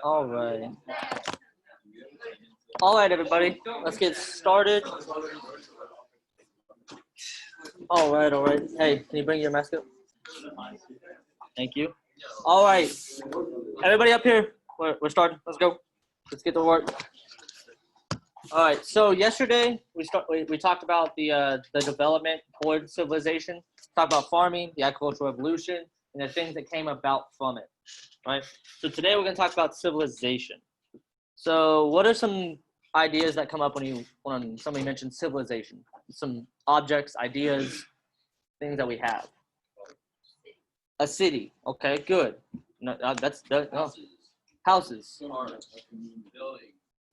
All right. All right, everybody. Let's get started. All right, all right. Hey, can you bring your mask up? Thank you. All right. Everybody up here. We're starting. Let's go. Let's get to work. All right. So yesterday we talked about the development toward civilization. Talked about farming, the agricultural revolution, and the things that came about from it. Right. So today we're going to talk about civilization. So what are some ideas that come up when somebody mentions civilization? Some objects, ideas, things that we have. A city. Okay, good. No, no. Houses.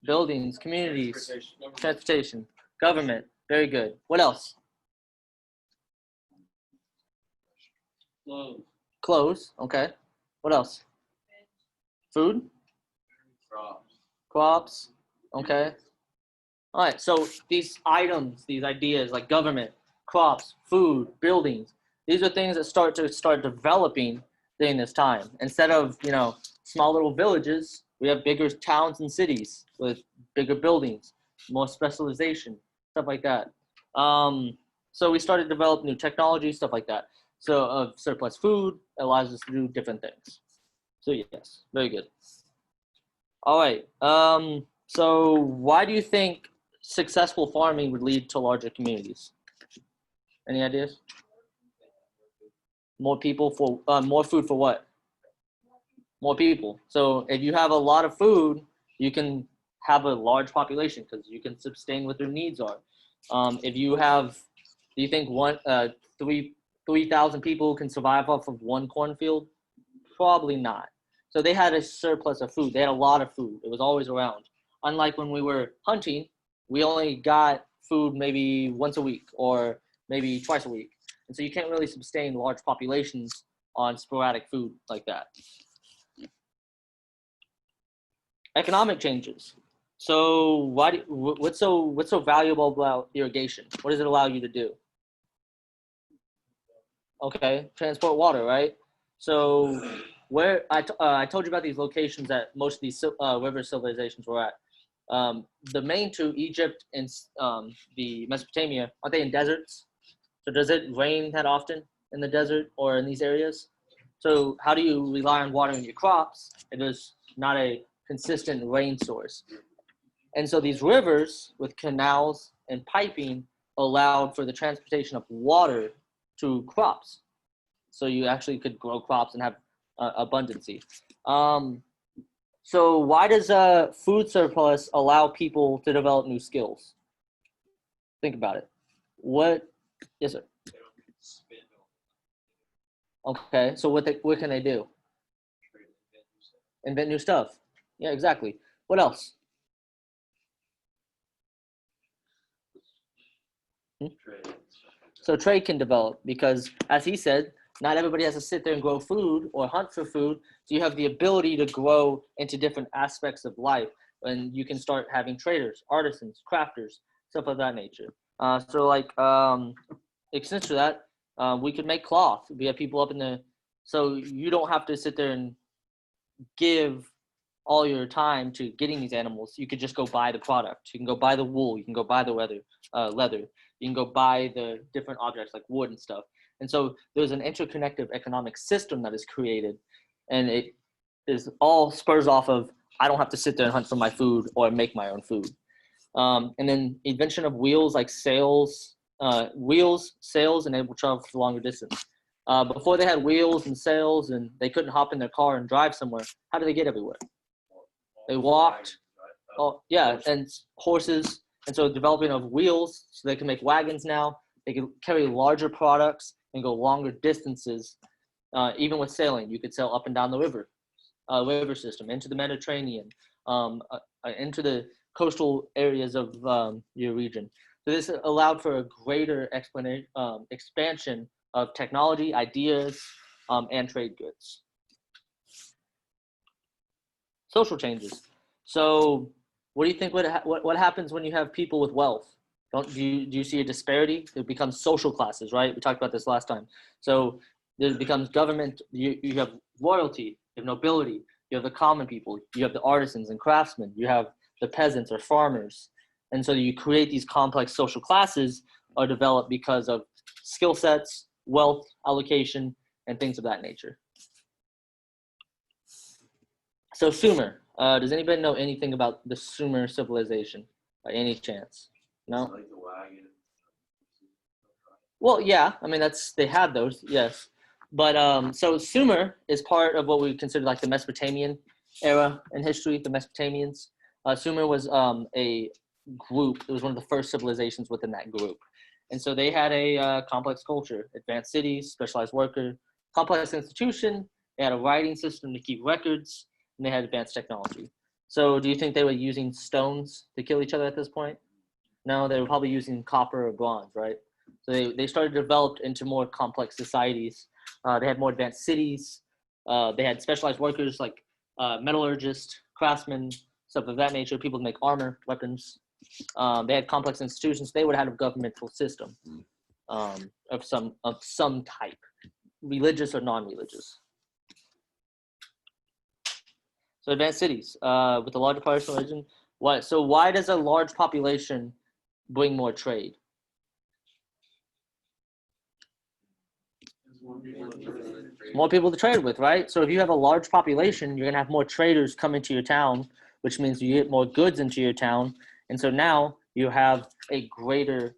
Buildings, communities, transportation, government. Very good. What else? Clothes. Okay. What else? Food. Crops. Okay. All right. So these items, these ideas like government, crops, food, buildings, these are things that start developing during this time. Instead of, small little villages, we have bigger towns and cities with bigger buildings, more specialization, stuff like that. So we started to develop new technology, stuff like that. So of surplus food allows us to do different things. So yes, very good. All right. So why do you think successful farming would lead to larger communities? Any ideas? More people for more food for what? More people. So if you have a lot of food, you can have a large population because you can sustain what their needs are. If you have, do you think 3,000 people can survive off of one cornfield? Probably not. So they had a surplus of food. They had a lot of food. It was always around. Unlike when we were hunting, we only got food maybe once a week or maybe twice a week. And so you can't really sustain large populations on sporadic food like that. Economic changes. So what's so valuable about irrigation? What does it allow you to do? Okay, transport water, right? So where I told you about these locations that most of these river civilizations were at. The main two, Egypt and the Mesopotamia, aren't they in deserts? So does it rain that often in the desert or in these areas? So how do you rely on watering your crops if there's not a consistent rain source? And so these rivers with canals and piping allowed for the transportation of water to crops. So you actually could grow crops and have abundancy. So why does a food surplus allow people to develop new skills? Think about it. Yes, sir. Okay, so what can they do? Invent new stuff. Yeah, exactly. What else? So trade can develop because, as he said, Not everybody has to sit there and grow food or hunt for food. So you have the ability to grow into different aspects of life, and you can start having traders, artisans, crafters, stuff of that nature. So like extension to that, we could make cloth. We have people up in the, so you don't have to sit there and give all your time to getting these animals. You could just go buy the product. You can go buy the wool. You can go buy the leather. You can go buy the different objects like wood and stuff. And so there's an interconnected economic system that is created, and it is all spurs off of, I don't have to sit there and hunt for my food or make my own food. And then invention of wheels, like sails, enable travel for longer distance. Before they had wheels and sails and they couldn't hop in their car and drive somewhere, how did they get everywhere? They walked. Oh, yeah, and horses. And so developing of wheels, so they can make wagons now. They can carry larger products and go longer distances. Even with sailing, you could sail up and down the river system, into the Mediterranean, into the coastal areas of your region. So this allowed for a greater expansion of technology, ideas, and trade goods. Social changes. So what do you think what happens when you have people with wealth? Do you see a disparity? It becomes social classes, right? We talked about this last time. So there becomes government, you have royalty, you have nobility, you have the common people, you have the artisans and craftsmen, you have the peasants or farmers. And so you create these complex social classes are developed because of skill sets, wealth allocation, and things of that nature. So Sumer, does anybody know anything about the Sumer civilization by any chance? No? Like the wagon. Well, yeah, I mean, they had those, yes. But so Sumer is part of what we consider like the Mesopotamian era in history, the Mesopotamians. Sumer was a group. It was one of the first civilizations within that group. And so they had a complex culture, advanced cities, specialized worker, complex institution. They had a writing system to keep records, and they had advanced technology. So do you think they were using stones to kill each other at this point? No, they were probably using copper or bronze, right? So they started to develop into more complex societies. They had more advanced cities. They had specialized workers like metallurgists, craftsmen, stuff of that nature, people to make armor, weapons. They had complex institutions. They would have had a governmental system of some type, religious or non-religious. So advanced cities with a larger population religion. So why does a large population bring more trade? More people to trade with, right? So if you have a large population, you're gonna have more traders come into your town, which means you get more goods into your town, and so now you have a greater.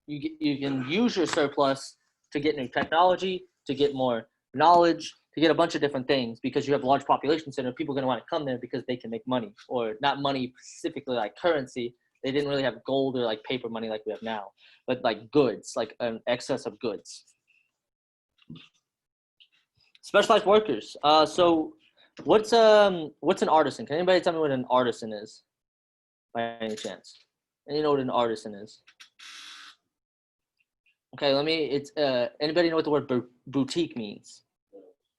You can use your surplus to get new technology, to get more knowledge, to get a bunch of different things because you have a large population center. People are gonna want to come there because they can make money, or not money specifically like currency. They didn't really have gold or like paper money like we have now, but like goods, like an excess of goods. Specialized workers. So what's an artisan? Can anybody tell me what an artisan is by any chance? And you know what an artisan is? Okay, anybody know what the word boutique means?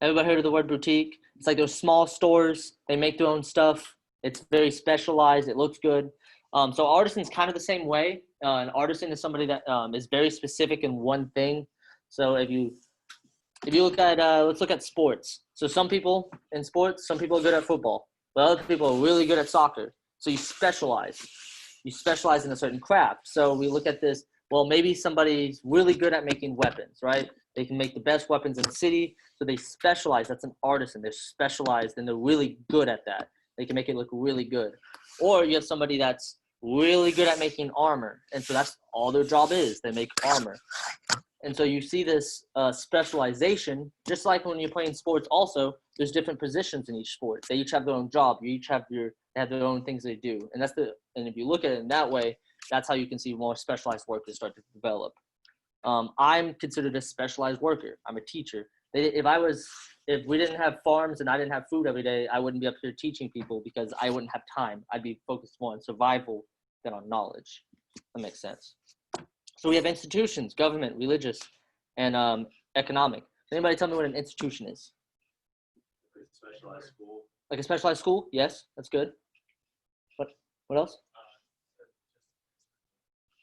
Everybody heard of the word boutique? It's like those small stores. They make their own stuff. It's very specialized. It looks good. So artisan's kind of the same way. An artisan is somebody that is very specific in one thing. So if you look at, let's look at sports. So some people in sports, some people are good at football, but other people are really good at soccer. So you specialize. You specialize in a certain craft. So we look at this, well, maybe somebody's really good at making weapons, right? They can make the best weapons in the city. So they specialize. That's an artisan. They're specialized and they're really good at that. They can make it look really good. Or you have somebody that's really good at making armor. And so that's all their job is. They make armor. And so you see this specialization, just like when you're playing sports also, there's different positions in each sport. They each have their own job. They have their own things they do. And and if you look at it in that way, that's how you can see more specialized workers start to develop. I'm considered a specialized worker. I'm a teacher. If we didn't have farms and I didn't have food every day, I wouldn't be up here teaching people because I wouldn't have time. I'd be focused more on survival than on knowledge. That makes sense. So we have institutions, government, religious, and economic. Anybody tell me what an institution is? Specialized school. Like a specialized school? Yes, that's good. What else?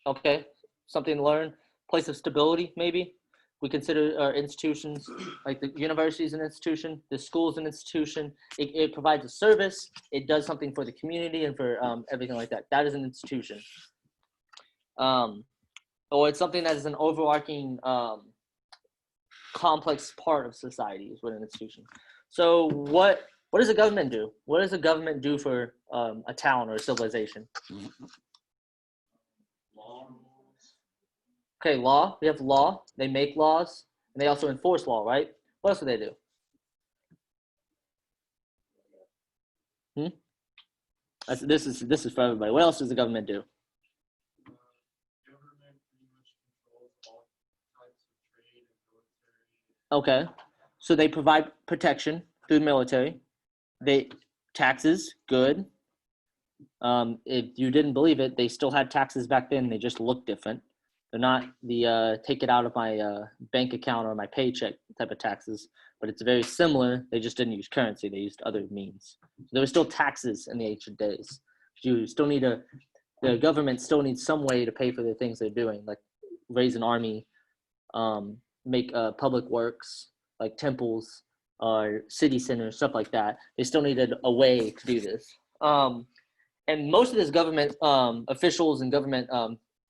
Okay, something to learn. Place of stability, maybe. We consider our institutions, like the university is an institution, the school is an institution. It provides a service. It does something for the community and for everything like that. That is an institution. Or it's something that is an overarching complex part of society is what an institution. So what does the government do? What does the government do for a town or a civilization? Okay, law. We have law. They make laws, and they also enforce law, right? What else do they do? This is for everybody. What else does the government do? Government pretty much controls all types of trade and military. Okay, so they provide protection through the military. They taxes, good. If you didn't believe it, they still had taxes back then. They just look different. They're not the take it out of my bank account or my paycheck type of taxes, but it's very similar. They just didn't use currency. They used other means. So there were still taxes in the ancient days. You still need the government still needs some way to pay for the things they're doing, like raise an army, make public works, like temples or city centers, stuff like that. They still needed a way to do this. And most of this government officials and government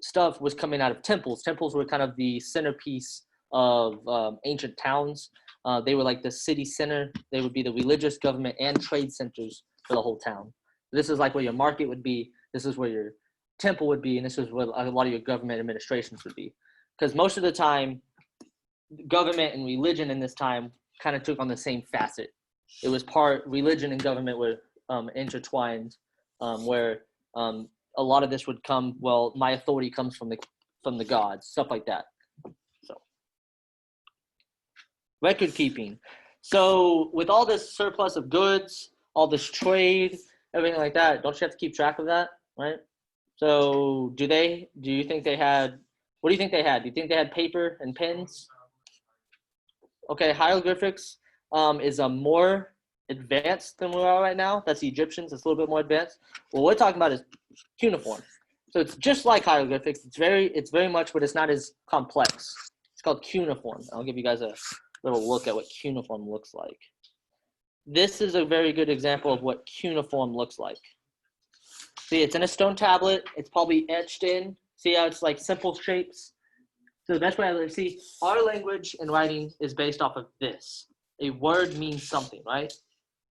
stuff was coming out of temples. Temples were kind of the centerpiece of ancient towns. They were like the city center. They would be the religious, government, and trade centers for the whole town. This is like where your market would be. This is where your temple would be, and this is where a lot of your government administrations would be. Because most of the time, government and religion in this time kind of took on the same facet. It was part religion and government were intertwined, where a lot of this would come. Well, my authority comes from the gods, stuff like that. So, record keeping. So, with all this surplus of goods, all this trade, everything like that, don't you have to keep track of that, right? So, do you think they had? What do you think they had? Do you think they had paper and pens? Okay, hieroglyphics is a more advanced than we are right now. That's the Egyptians. It's a little bit more advanced. What we're talking about is cuneiform. So it's just like hieroglyphics. It's very much, but it's not as complex. It's called cuneiform. I'll give you guys a little look at what cuneiform looks like. This is a very good example of what cuneiform looks like. See, it's in a stone tablet. It's probably etched in. See how it's like simple shapes? So the best way I see, our language and writing is based off of this. A word means something, right?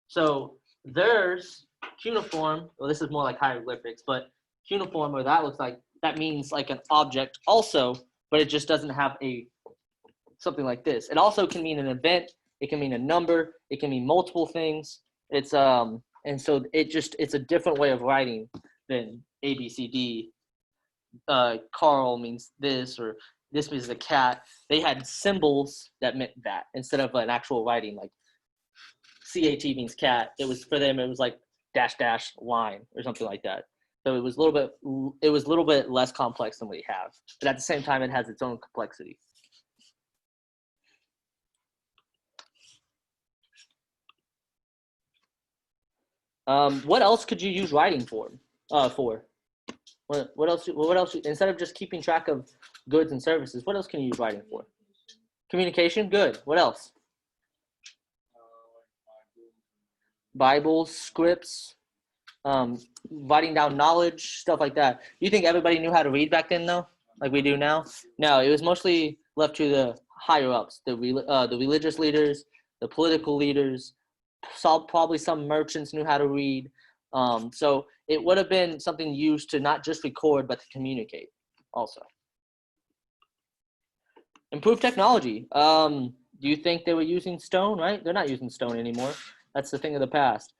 So there's cuneiform. Well, this is more like hieroglyphics, but cuneiform, where that looks like, that means like an object also, but it just doesn't have something like this. It also can mean an event. It can mean a number. It can mean multiple things. It's and so it's a different way of writing than A, B, C, D. Carl means this, or this means the cat. They had symbols that meant that instead of an actual writing, like CAT means cat. It was, for them, it was like dash dash line or something like that. So it was a little bit less complex than we have, but at the same time, it has its own complexity. What else could you use writing for? What else? Instead of just keeping track of goods and services, what else can you use writing for? Communication, good. What else? Bibles, scripts, writing down knowledge, stuff like that. You think everybody knew how to read back then, though, like we do now? No, it was mostly left to the higher ups, the religious leaders, the political leaders. Probably some merchants knew how to read. So it would have been something used to not just record, but to communicate also. Improved technology. Do you think they were using stone, right? They're not using stone anymore. That's the thing of the past.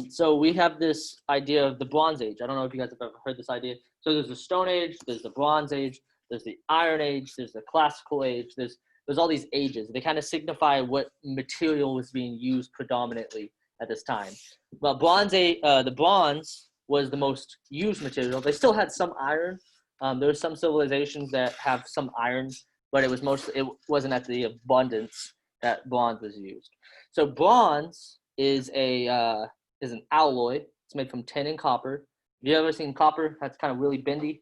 So we have this idea of the Bronze Age. I don't know if you guys have ever heard this idea. So there's the Stone Age, there's the Bronze Age, there's the Iron Age, there's the Classical Age, there's all these ages. They kind of signify what material was being used predominantly at this time. But the bronze was the most used material. They still had some iron. There were some civilizations that have some iron, but it wasn't at the abundance that bronze was used. So bronze is an alloy. It's made from tin and copper. Have you ever seen copper? That's kind of really bendy.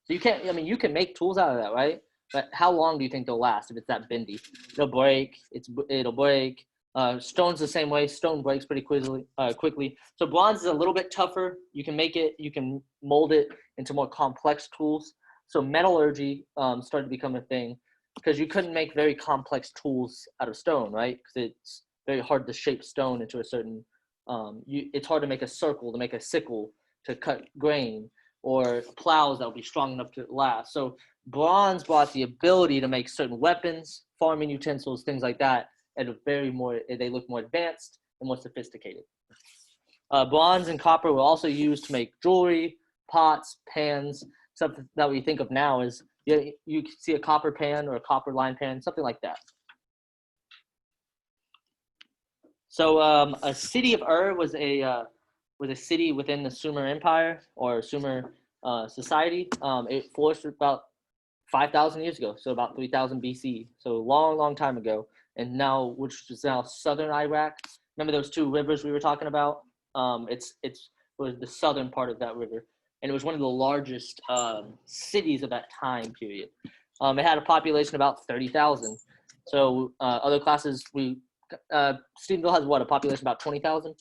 So you can't. I mean, you can make tools out of that, right? But how long do you think they'll last if it's that bendy? It'll break. It'll break. Stone's the same way. Stone breaks pretty quickly. So bronze is a little bit tougher. You can make it. You can mold it into more complex tools. So metallurgy started to become a thing because you couldn't make very complex tools out of stone, right? Because it's very hard to shape stone into a certain. It's hard to make a circle, to make a sickle, to cut grain, or plows that will be strong enough to last. So bronze brought the ability to make certain weapons, farming utensils, things like that, and they look more advanced and more sophisticated. Bronze and copper were also used to make jewelry, pots, pans. Something that we think of now is you see a copper pan or a copper line pan, something like that. So a city of Ur was a city within the Sumer Empire or Sumer society. It flourished about 5,000 years ago, so about 3,000 BC, so a long time ago. And now, which is now southern Iraq. Remember those two rivers we were talking about? It was the southern part of that river, and it was one of the largest cities of that time period. It had a population of about 30,000. So other classes, Stephenville has a population about 20,000.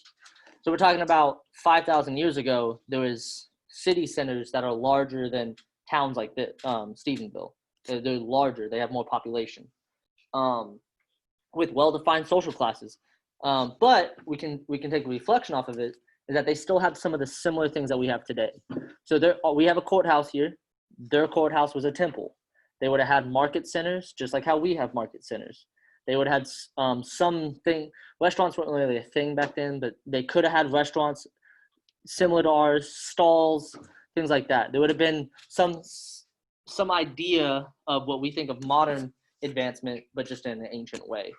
So we're talking about 5,000 years ago. There was city centers that are larger than towns like Stephenville. They're larger. They have more population, with well-defined social classes. But we can take a reflection off of it, is that they still have some of the similar things that we have today. So we have a courthouse here. Their courthouse was a temple. They would have had market centers, just like how we have market centers. They would have had something. Restaurants weren't really a thing back then, but they could have had restaurants similar to ours, stalls, things like that. There would have been some idea of what we think of modern advancement, but just in an ancient way.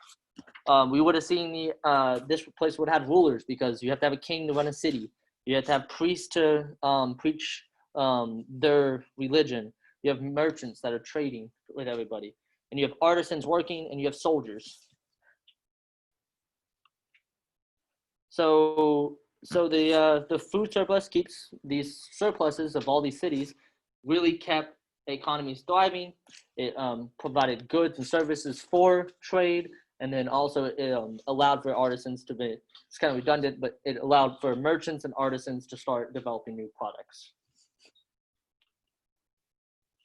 We would have seen this place would have rulers, because you have to have a king to run a city. You have to have priests to preach their religion. You have merchants that are trading with everybody, and you have artisans working, and you have soldiers. So the food surplus keeps these surpluses of all these cities really kept economies thriving. It provided goods and services for trade, and then also it allowed for artisans to be, it's kind of redundant, but it allowed for merchants and artisans to start developing new products.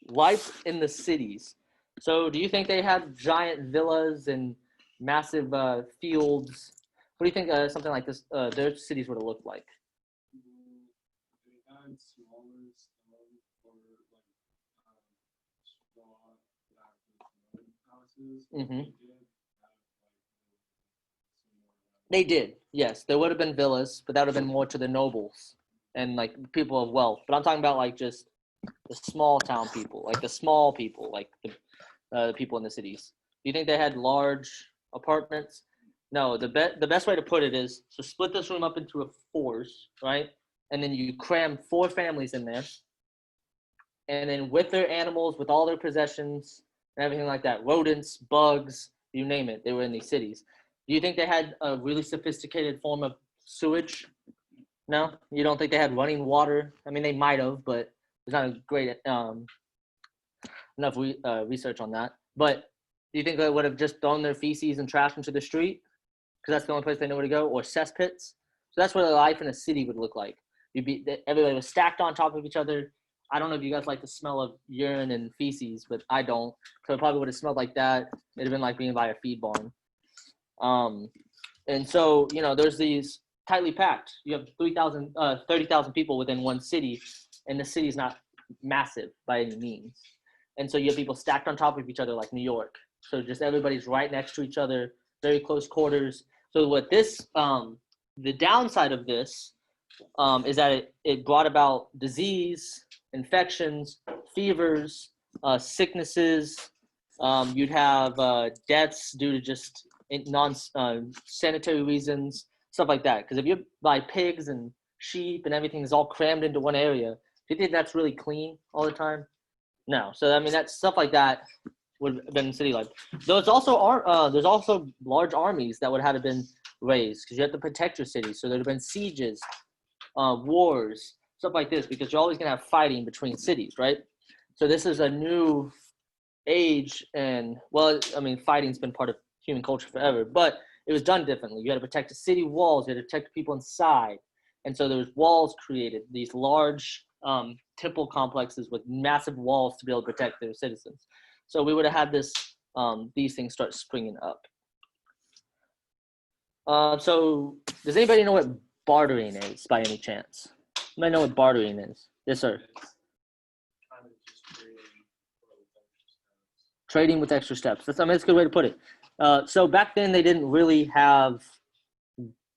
Life in the cities. So do you think they had giant villas and massive fields? What do you think something like this, their cities would have looked like? They had smaller stone for straw houses. Mm-hmm. They did have They did, yes. There would have been villas, but that would have been more to the nobles and like people of wealth. But I'm talking about like just the small town people, like the small people, like the people in the cities. Do you think they had large apartments? No, the best way to put it is, so split this room up into fours, right? And then you cram 4 families in there. And then with their animals, with all their possessions and everything like that, rodents, bugs, you name it, they were in these cities. Do you think they had a really sophisticated form of sewage? No? You don't think they had running water? I mean, they might have, but there's not a great enough research on that. But do you think they would have just thrown their feces and trash into the street? Because that's the only place they know where to go, or cesspits. So that's what life in a city would look like. Everybody was stacked on top of each other. I don't know if you guys like the smell of urine and feces, but I don't. So it probably would have smelled like that. It'd have been like being by a feed barn. And so, there's these tightly packed. You have 30,000 people within one city, and the city's not massive by any means. And so you have people stacked on top of each other like New York. So just everybody's right next to each other, very close quarters. So what the downside of this is that it brought about disease, infections, fevers, sicknesses. You'd have deaths due to just non-sanitary reasons, stuff like that. Because if you buy pigs and sheep and everything is all crammed into one area, do you think that's really clean all the time? No. So, I mean, that stuff like that would have been city life. There's also large armies that would have been raised because you have to protect your city. So there'd have been sieges, wars, stuff like this, because you're always gonna have fighting between cities, right? So this is a new age, and well, I mean, fighting's been part of human culture forever, but it was done differently. You had to protect the city walls, you had to protect the people inside, and so there was walls created, these large temple complexes with massive walls to be able to protect their citizens. So we would have had these things start springing up. So does anybody know what bartering is by any chance? Anybody know what bartering is? Yes, sir. Kind of just Trading with extra steps. That's a good way to put it. So back then they didn't really have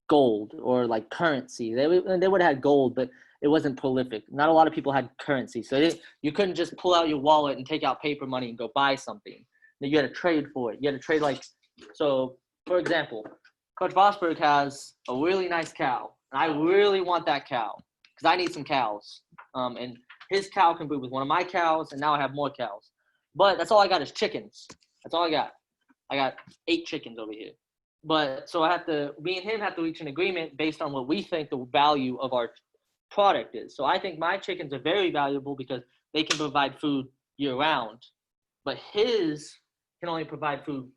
gold or like currency. They would have had gold, but it wasn't prolific. Not a lot of people had currency. So you couldn't just pull out your wallet and take out paper money and go buy something. You had to trade for it. You had to trade so for example, Coach Vosberg has a really nice cow, and I really want that cow because I need some cows. And his cow can breed with one of my cows, and now I have more cows. But that's all I got is chickens. That's all I got. I got 8 chickens over here. But so me and him have to reach an agreement based on what we think the value of our product is. So I think my chickens are very valuable because they can provide food year round. But his can only provide food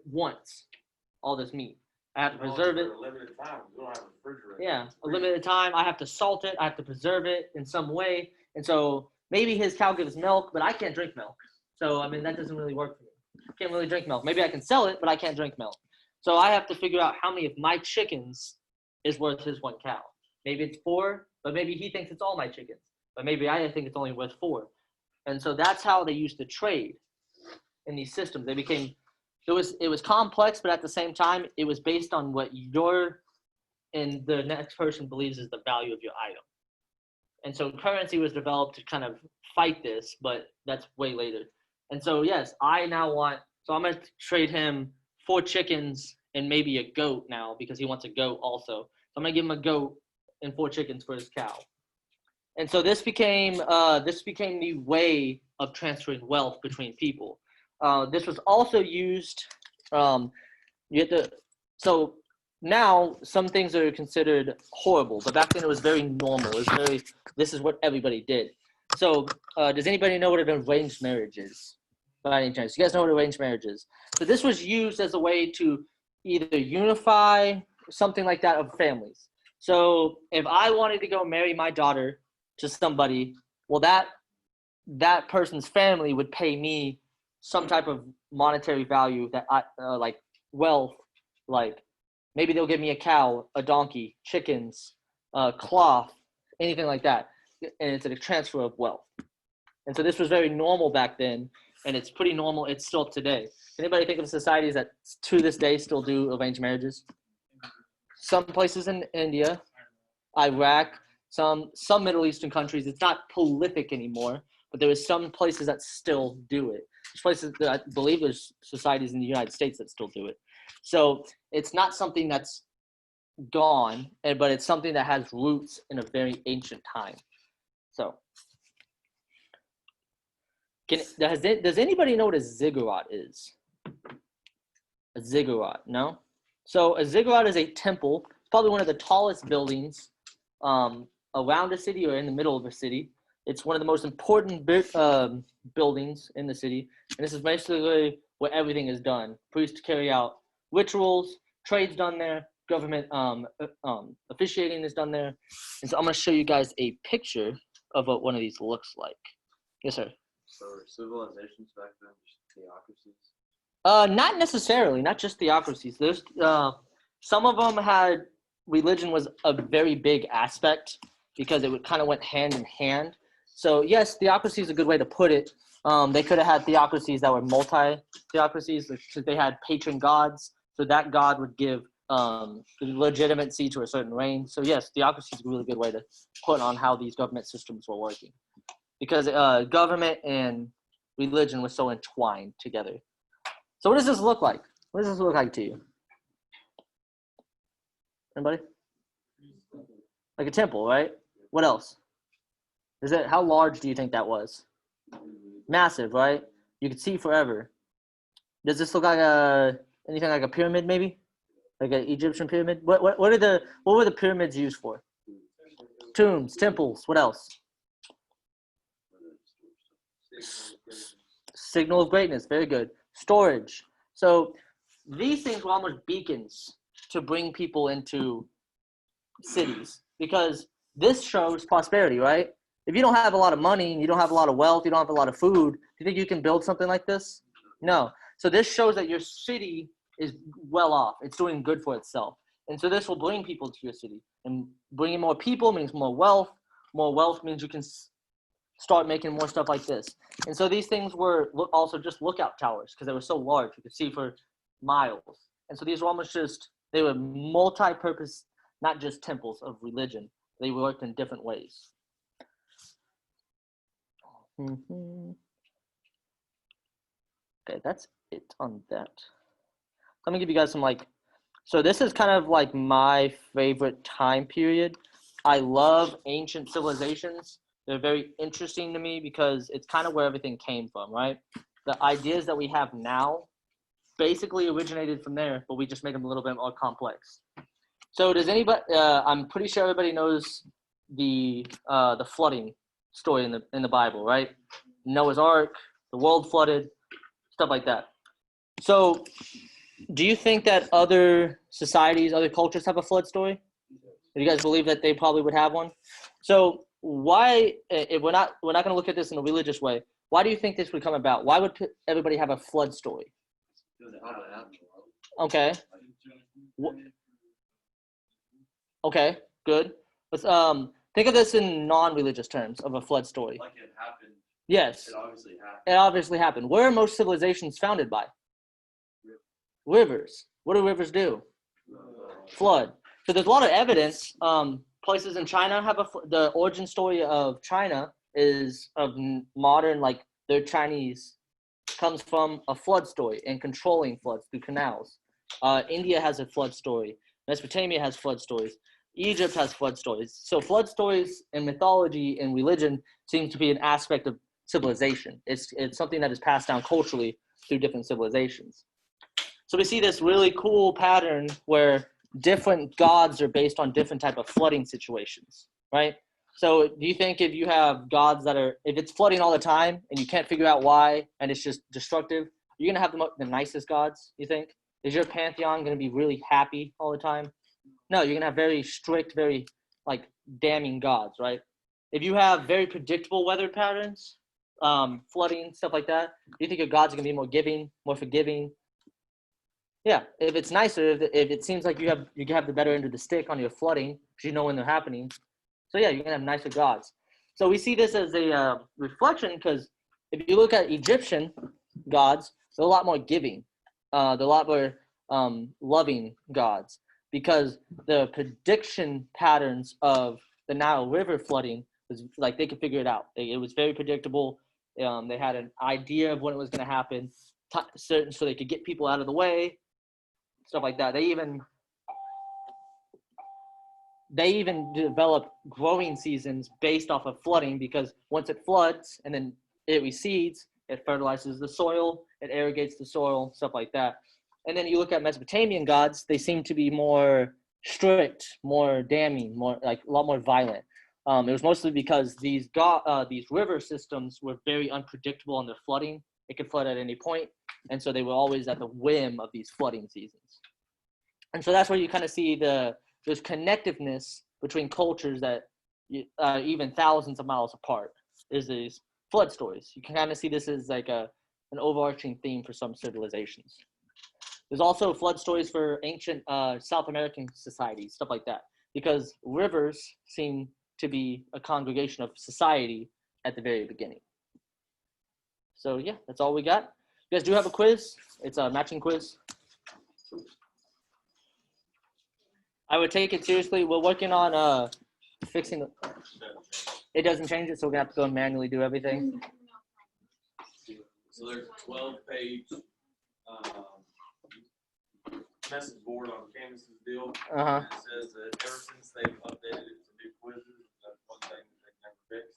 once. All this meat. I have to preserve it. For a limited time. We don't have a refrigerator. Yeah, a limited time. I have to salt it. I have to preserve it in some way. And so maybe his cow gives milk, but I can't drink milk. So, I mean, that doesn't really work for me. I can't really drink milk. Maybe I can sell it, but I can't drink milk. So I have to figure out how many of my chickens is worth his 1 cow. Maybe it's 4, but maybe he thinks it's all my chickens. But maybe I think it's only worth 4. And so that's how they used to trade in these systems. It was complex, but at the same time, it was based on what and the next person believes is the value of your item. And so currency was developed to kind of fight this, but that's way later. And so, yes, I'm going to trade him 4 chickens and maybe a goat now because he wants a goat also. So I'm going to give him a goat and 4 chickens for his cow. And so this became the way of transferring wealth between people. This was also used. So now some things are considered horrible, but back then it was very normal. This is what everybody did. So does anybody know what an arranged marriage is? By any chance, you guys know what arranged marriage is? So this was used as a way to either unify something like that of families. So if I wanted to go marry my daughter to somebody, well, that person's family would pay me some type of monetary value that I like wealth, like maybe they'll give me a cow, a donkey, chickens, cloth, anything like that, and it's a transfer of wealth. And so this was very normal back then, and it's pretty normal. It's still today. Anybody think of societies that to this day still do arranged marriages? Some places in India, Iraq, some Middle Eastern countries. It's not prolific anymore, but there is some places that still do it. There's places that I believe there's societies in the United States that still do it. So it's not something that's gone, but it's something that has roots in a very ancient time. So does anybody know what a ziggurat is? A ziggurat, no? So a ziggurat is a temple. It's probably one of the tallest buildings around a city or in the middle of a city. It's one of the most important buildings in the city. And this is basically where everything is done. Priests carry out rituals, trade's done there, government officiating is done there. And so I'm going to show you guys a picture of what one of these looks like. Yes, sir. So were civilizations back then just theocracies? Not necessarily, not just theocracies. There's some of them had religion was a very big aspect because it kind of went hand in hand. So yes, theocracy is a good way to put it. They could have had theocracies that were multi-theocracies. They had patron gods, so that god would give legitimacy to a certain reign. So yes, theocracy is a really good way to put on how these government systems were working, because government and religion was so entwined together. So what does this look like? What does this look like to you? Anybody? Like a temple, right? What else? How large do you think that was? Massive, right? You could see forever. Does this look like anything like a pyramid, maybe? Like an Egyptian pyramid? What were the pyramids used for? Tombs, temples. What else? Signal of greatness. Very good. Storage. So these things were almost beacons to bring people into cities, because this shows prosperity, right? If you don't have a lot of money, you don't have a lot of wealth, you don't have a lot of food, do you think you can build something like this? No. So this shows that your city is well off. It's doing good for itself. And so this will bring people to your city. And bringing more people means more wealth. More wealth means you can start making more stuff like this. And so these things were also just lookout towers, because they were so large. You could see for miles. And so these were almost just, they were multi-purpose, not just temples of religion. They worked in different ways. Okay, that's it on that. Let me give you guys some so this is kind of like my favorite time period. I love ancient civilizations. They're very interesting to me because it's kind of where everything came from, right? The ideas that we have now basically originated from there, but we just made them a little bit more complex. So does anybody, I'm pretty sure everybody knows the flooding story in the Bible, right? Noah's Ark, the world flooded, stuff like that. So do you think that other societies, other cultures have a flood story? Do you guys believe that they probably would have one? So why, if we're not going to look at this in a religious way, why do you think this would come about? Why would everybody have a flood story? Okay. Okay, good. Let's think of this in non-religious terms of a flood story. Like it happened. Yes. It obviously happened. It obviously happened. Where are most civilizations founded by? Rivers. What do rivers do? Flood. So there's a lot of evidence. Places in China have the origin story of China is of modern, like their Chinese comes from a flood story and controlling floods through canals. India has a flood story. Mesopotamia has flood stories. Egypt has flood stories. So flood stories and mythology and religion seem to be an aspect of civilization. It's something that is passed down culturally through different civilizations. So we see this really cool pattern where different gods are based on different type of flooding situations, right? So do you think if you have gods that are, if it's flooding all the time and you can't figure out why and it's just destructive, you're going to have the nicest gods, you think? Is your pantheon going to be really happy all the time? No, you're going to have very strict, very damning gods, right? If you have very predictable weather patterns, flooding, stuff like that, do you think your gods are going to be more giving, more forgiving? Yeah, if it's nicer, if it seems like you have the better end of the stick on your flooding, because you know when they're happening. So yeah, you're going to have nicer gods. So we see this as a reflection, because if you look at Egyptian gods, they're a lot more giving. They're a lot more loving gods, because the prediction patterns of the Nile River flooding was like they could figure it out. It was very predictable. They had an idea of when it was going to happen, certain, so they could get people out of the way, stuff like that. They even developed growing seasons based off of flooding, because once it floods and then it recedes, it fertilizes the soil, it irrigates the soil, stuff like that. And then you look at Mesopotamian gods, they seem to be more strict, more damning, more a lot more violent. It was mostly because these river systems were very unpredictable on their flooding. It could flood at any point, and so they were always at the whim of these flooding seasons. And so that's where you kind of see there's connectiveness between cultures that even thousands of miles apart. Is these flood stories. You can kind of see this as like an overarching theme for some civilizations. There's also flood stories for ancient South American societies, stuff like that, because rivers seem to be a congregation of society at the very beginning. So yeah, that's all we got. You guys do have a quiz. It's a matching quiz. I would take it seriously. We're working on fixing the. It doesn't change it, so we're gonna have to go and manually do everything. So there's a 12-page message board on Canvas's deal. Uh-huh. It says that ever since they've updated it to do quizzes, that's one thing that they've never fixed.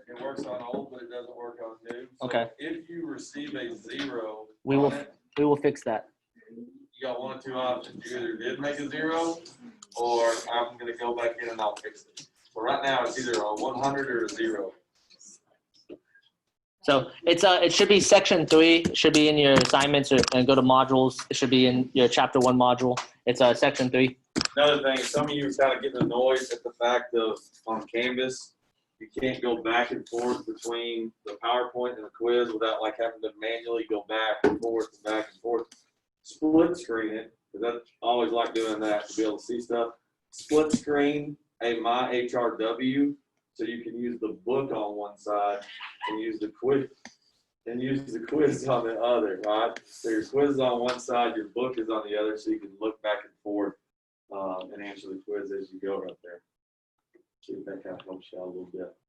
It works on old, but it doesn't work on new. So Okay. if you receive a 0 We will on it, we will fix that. you got one or two options. You either did make a 0, or I'm gonna go back in and I'll fix it. So right now, it's either a 100 or a 0. So it should be section 3. It should be in your assignments and go to modules. It should be in your chapter 1 module. It's section 3. Another thing, some of you are kind of getting annoyed at the fact of on Canvas, you can't go back and forth between the PowerPoint and the quiz without like having to manually go back and forth and back and forth. Split screen it, because I always like doing that to be able to see stuff. Split screen a My HRW, so you can use the book on one side and use the quiz on the other, right? So your quiz is on one side, your book is on the other, so you can look back and forth and answer the quiz as you go right there. See if that kind of helps you out a little bit.